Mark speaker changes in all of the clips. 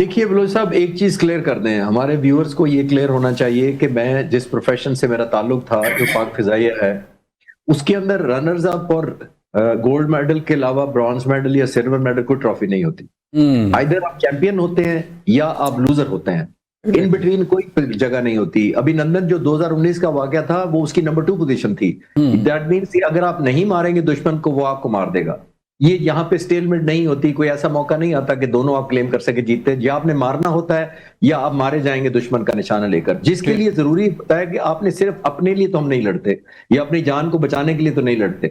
Speaker 1: دیکھیے بلوچ صاحب ایک چیز کلیئر کر دیں, ہمارے ویورز کو یہ کلیئر ہونا چاہیے کہ میں جس پروفیشن سے میرا تعلق تھا جو پاک فضائیہ ہے اس کے اندر رنرز اپ اور گولڈ میڈل کے علاوہ برونز میڈل یا سلور میڈل کوئی ٹرافی نہیں ہوتی. آئیدر آپ چیمپئن ہوتے ہیں یا آپ لوزر ہوتے ہیں, ان بٹوین کوئی جگہ نہیں ہوتی. ابھی نندن جو 2019 کا واقعہ تھا وہ اس کی نمبر 2 پوزیشن تھی. دیٹ مینس اگر آپ نہیں ماریں گے دشمن کو وہ آپ کو مار دے گا. یہ یہاں پہ سٹیلمنٹ نہیں ہوتی, کوئی ایسا موقع نہیں آتا کہ دونوں آپ کلیم کر سکے جیتتے. یا آپ نے مارنا ہوتا ہے یا آپ مارے جائیں گے دشمن کا نشانہ لے کر, جس کے لیے ضروری ہوتا ہے کہ آپ نے صرف اپنے لیے تو ہم نہیں لڑتے یا اپنی جان کو بچانے کے لیے تو نہیں لڑتے.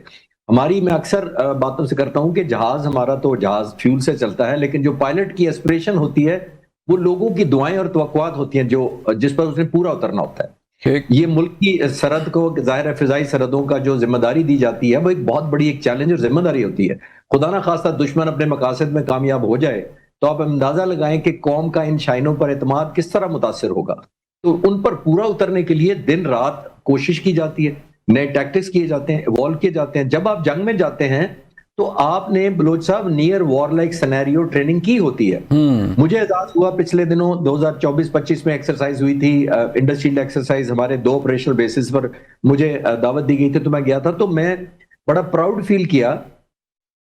Speaker 1: ہماری میں اکثر باتوں سے کرتا ہوں کہ جہاز ہمارا تو جہاز فیول سے چلتا ہے, لیکن جو پائلٹ کی ایسپریشن ہوتی ہے وہ لوگوں کی دعائیں اور توقعات ہوتی ہیں جو جس پر اس نے پورا اترنا ہوتا ہے. یہ ملک کی سرحد کو ظاہر ہے فضائی سرحدوں کا جو ذمہ داری دی جاتی ہے وہ ایک بہت بڑی ایک چیلنج اور ذمہ داری ہوتی ہے. خدا نہ خواستہ دشمن اپنے مقاصد میں کامیاب ہو جائے تو آپ اندازہ لگائیں کہ قوم کا ان شائنوں پر اعتماد کس طرح متاثر ہوگا. تو ان پر پورا اترنے کے لیے دن رات کوشش کی جاتی ہے, نئے ٹیکٹکس کیے جاتے ہیں, ایوالو کیے جاتے ہیں. جب آپ جنگ میں جاتے ہیں تو آپ نے بلوچ صاحب near war like scenario training کی ہوتی ہے. مجھے احساس ہوا پچھلے دنوں 2024-25 میں ایکسرسائز ہوئی تھی, انڈسٹریل ایکسرسائز, ہمارے 2 آپریشنل بیسز پر مجھے دعوت دی گئی تھی تو میں گیا تھا. تو میں بڑا پراؤڈ فیل کیا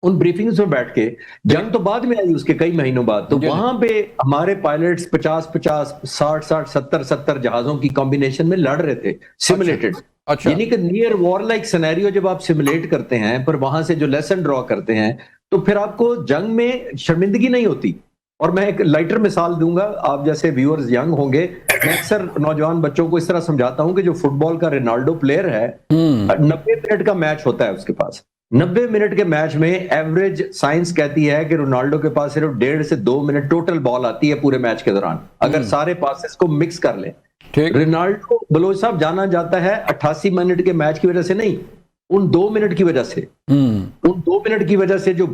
Speaker 1: ان بریفنگز میں بیٹھ کے. جنگ تو بعد میں آئی اس کے کئی مہینوں بعد, تو وہاں پہ ہمارے پائلٹس 50-50 60-60 70-70 جہازوں کی کمبینیشن میں لڑ رہے تھے سیمولیٹڈ. یعنی کہ نیئر وار لائک سینیریو جب آپ سیمولیٹ کرتے ہیں پر وہاں سے جو لیسن ڈرا کرتے ہیں تو پھر آپ کو جنگ میں شرمندگی نہیں ہوتی. اور میں ایک لائٹر مثال دوں گا, آپ جیسے ویورز ینگ ہوں گے, میں اکثر نوجوان بچوں کو اس طرح سمجھاتا ہوں کہ جو فٹ بال کا رونالڈو پلیئر ہے 90 منٹ کا میچ ہوتا ہے اس کے پاس. 90 منٹ کے میچ میں ایوریج سائنس کہتی ہے کہ رونالڈو کے پاس صرف 1.5 سے 2 منٹ ٹوٹل بال آتی ہے پورے میچ کے دوران, اگر سارے پاسز کو مکس کر لیں. رونالڈو بلوچ صاحب جانا جاتا ہے 88 منٹ کے میچ کی وجہ سے نہیں, ان 2 منٹ کی وجہ سے. ان 2 منٹ کی وجہ سے جو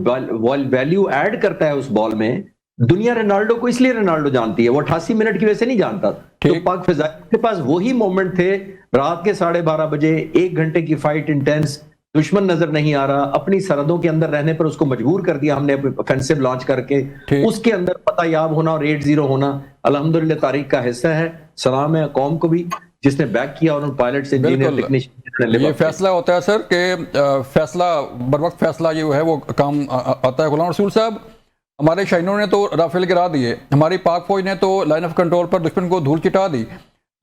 Speaker 1: ویلیو ایڈ کرتا ہے اس بال میں, دنیا رونالڈو کو اس لیے رونالڈو جانتی ہے, وہ 88 منٹ کی وجہ سے نہیں جانتا. تو پاک فضائیہ کے پاس وہی مومنٹ تھے رات کے 12:30 بجے, 1 گھنٹے کی فائٹ انٹینس, دشمن نظر نہیں آ رہا, اپنی سرحدوں کے اندر رہنے پر اس کو مجبور کر دیا ہم نے آفینسو لانچ کر کے. اس کے اندر پتہ یاب ہونا اور 8-0 ہونا الحمدللہ تاریخ کا حصہ ہے. سلام ہے قوم کو بھی جس نے بیک کیا اور ان پائلٹ سے انجینئر ٹیکنیشین.
Speaker 2: یہ فیصلہ ہوتا ہے سر کہ فیصلہ بر وقت فیصلہ جو ہے وہ کام آتا ہے. غلام رسول صاحب, ہمارے شائنوں نے تو رافیل گرا دیے, ہماری پاک فوج نے تو لائن آف کنٹرول پر دشمن کو دھول چٹا دی,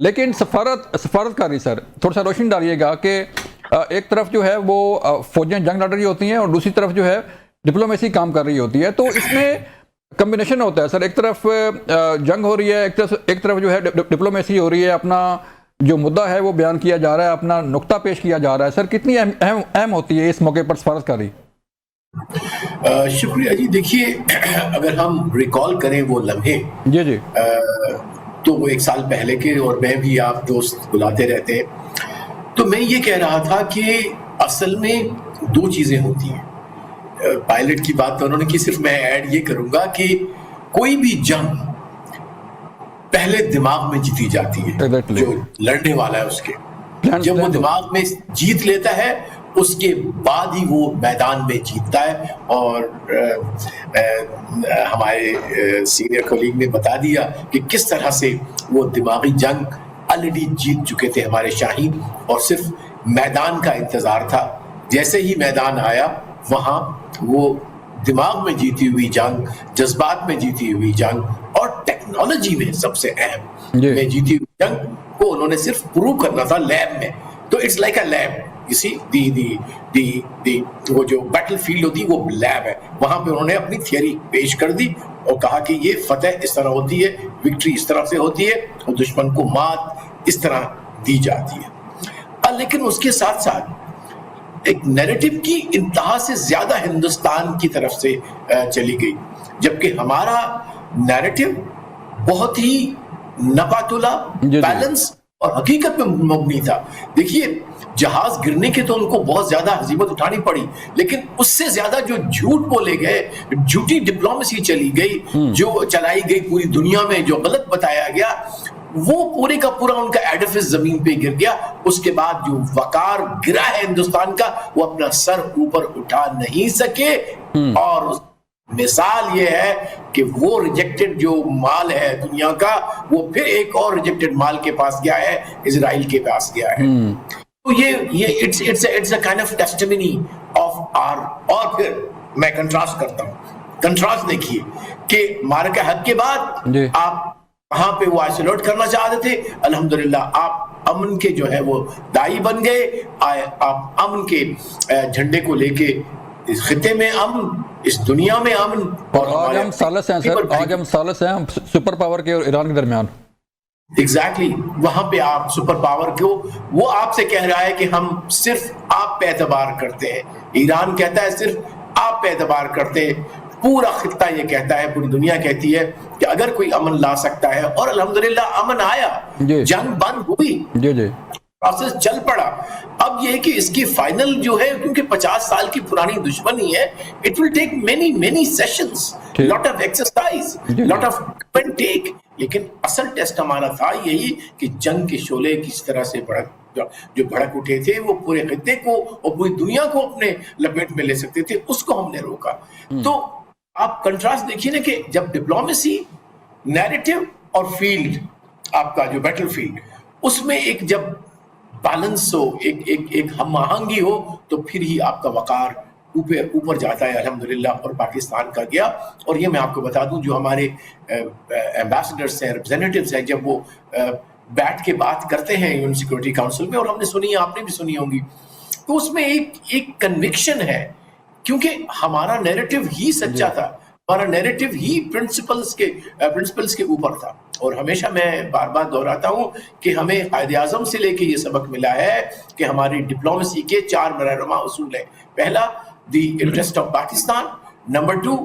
Speaker 2: لیکن سفارتکاری سر تھوڑا سا روشن ڈالیے گا کہ ایک طرف جو ہے وہ فوجیں جنگ لڑ رہی ہوتی ہیں اور دوسری طرف جو ہے ڈپلومیسی کام کر رہی ہوتی ہے, تو اس میں کمبینیشن ہوتا ہے سر. ایک طرف جنگ ہو رہی ہے, ایک طرف جو ہے ڈپلومیسی ہو رہی ہے, اپنا جو مدعا ہے وہ بیان کیا جا رہا ہے, اپنا نقطہ پیش کیا جا رہا ہے. سر کتنی اہم ہوتی ہے اس موقع پر سفارتکاری؟
Speaker 3: شکریہ جی. دیکھیے اگر ہم ریکال کریں وہ لمحے
Speaker 2: جی
Speaker 3: تو وہ 1 سال پہلے کے, اور میں بھی آپ دوست بلاتے رہتے ہیں, تو میں یہ کہہ رہا تھا کہ اصل میں 2 چیزیں ہوتی ہیں. پائلٹ کی بات تو انہوں نے کی, صرف میں ایڈ یہ کروں گا کہ کوئی بھی جنگ پہلے دماغ میں جیتی جاتی ہے, جو لڑنے والا ہے اس کے. جب وہ دماغ میں جیت لیتا ہے اس کے بعد ہی وہ میدان میں جیتتا ہے. اور ہمارے سینئر کولیگ نے بتا دیا کہ کس طرح سے وہ دماغی جنگ آلریڈی جیت چکے تھے ہمارے شاہین, اور صرف میدان کا انتظار تھا. جیسے ہی میدان آیا وہاں وہ دماغ میں جیتی ہوئی جنگ, جذبات میں جیتی ہوئی جنگ اور ٹیکنالوجی میں سب سے اہم میں جیتی ہوئی جنگ کو انہوں نے صرف پروو کرنا تھا لیب میں. تو اٹس لائک اے لیب, وہ جو بیٹل فیلڈ ہوتی ہے وہ لیب ہے. وہاں پہ انہوں نے اپنی تھیوری پیش کر دی اور کہا کہ یہ فتح اس طرح ہوتی ہے, وکٹری اس طرح سے ہوتی ہے, اور دشمن کو مات اس طرح دی جاتی ہے. لیکن اس کے ساتھ ساتھ ایک نیریٹو کی انتہا سے زیادہ ہندوستان کی طرف سے چلی گئی, جبکہ ہمارا نیریٹو بہت ہی نپاتولا, بیلنس اور حقیقت میں مبنی تھا. دیکھیے جہاز گرنے کے تو ان کو بہت زیادہ ہزیمت اٹھانی پڑی, لیکن اس سے زیادہ جو جھوٹ بولے گئے, جھوٹی ڈپلومیسی چلی گئی, جو چلائی گئی پوری دنیا میں, جو غلط بتایا گیا, وہ پورے کا پورا ان کا ایڈیفس زمین پہ گر گیا. اس کے بعد جو وقار گرا ہے ہندوستان کا, وہ اپنا سر اوپر اٹھا نہیں سکے, اور مثال یہ ہے کہ وہ ریجیکٹڈ جو مال ہے دنیا کا وہ پھر ایک اور ریجیکٹڈ مال کے پاس گیا ہے، اسرائیل کے پاس گیا ہے. تو یہ it's a kind of testimony of our. اور پھر میں کنٹراسٹ کرتا ہوں. کنٹراسٹ دیکھیے کہ معرکہ حق کے بعد آپ وہاں پہ وہ آئسولیٹ کرنا چاہتے تھے، الحمدللہ آپ امن کے جو ہے وہ دائی بن گئے. آپ امن کے جھنڈے کو لے کے اس خطے میں امن، اس دنیا میں امن.
Speaker 2: اور آج ہم ثالث ہیں سر، آج ہم ثالث ہیں سپر پاور کے اور ایران کے درمیان.
Speaker 3: ایگزیکٹلی وہاں پہ آپ سپر پاور کو، وہ آپ سے کہہ رہا ہے کہ ہم صرف آپ پہ اعتبار کرتے ہیں. ایران کہتا ہے صرف آپ پہ اعتبار کرتے ہیں. پورا خطہ یہ کہتا ہے، پوری دنیا کہتی ہے کہ اگر کوئی امن لا سکتا ہے، اور الحمدللہ امن آیا، جنگ بند ہوئی، پروسیس چل پڑا. اب یہ کہ اس کی فائنل جو ہے، کیونکہ 50 سال کی پرانی دشمنی ہے، it will take many sessions, lot of exercise, lot of give and take. لیکن اصل ٹیسٹ ہمارا تھا یہی کہ جنگ کے شعلے کس طرح سے جو بھڑک اٹھے تھے وہ پورے خطے کو اور پوری دنیا کو اپنے لپیٹ میں لے سکتے تھے، اس کو ہم نے روکا. تو آپ کنٹراسٹ دیکھیے نا کہ جب ڈپلومیسی، نیریٹو اور فیلڈ، آپ کا جو بیٹل فیلڈ، اس میں ایک جب بیلنس ہو، ایک ہم آہنگی ہو، تو پھر ہی آپ کا وقار اوپر جاتا ہے الحمدللہ. اور پاکستان کا گیا. اور یہ میں آپ کو بتا دوں جو ہمارے ایمبیسڈرز ہیں، ریپرزینٹیوز ہیں، جب وہ بیٹھ کے بات کرتے ہیں یون سیکورٹی کاؤنسل میں، اور ہم نے سنی ہے، آپ نے بھی سنی ہوں گی، تو اس میں ایک کنوکشن ہے، کیونکہ ہمارا نیریٹو ہی سچا تھا، ہمارا نیریٹو ہی پرنسپلز کے اوپر تھا. اور ہمیشہ میں بار بار دہراتا ہوں کہ ہمیں قائد اعظم سے لے کے یہ سبق ملا ہے کہ ہماری ڈپلومیسی کے 4 رہنما اصول ہیں. پہلا، the interest of Pakistan. Number 2،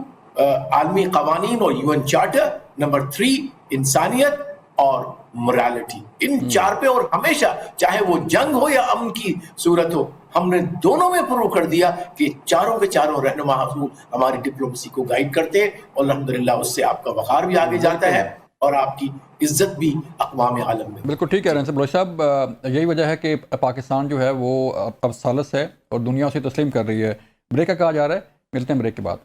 Speaker 3: عالمی قوانین اور UN چارٹر. نمبر 3، انسانیت اور morality. ان 4 پہ، اور ہمیشہ چاہے وہ جنگ ہو یا امن کی صورت ہو، ہم نے دونوں میں پروو کر دیا کہ چاروں کے چاروں رہنما اصول ہماری ڈپلومیسی کو گائیڈ کرتے ہیں. اور الحمدللہ اس سے آپ کا وقار بھی آگے جاتا ہے اور آپ کی عزت بھی اقوام عالم میں.
Speaker 2: بالکل ٹھیک کہہ رہے ہیں بلوچ صاحب. یہی وجہ ہے کہ پاکستان جو ہے وہ اب ثالث ہے اور دنیا اسے تسلیم کر رہی ہے. بریک کا کہا جا رہا ہے، ملتے ہیں بریک کے بعد.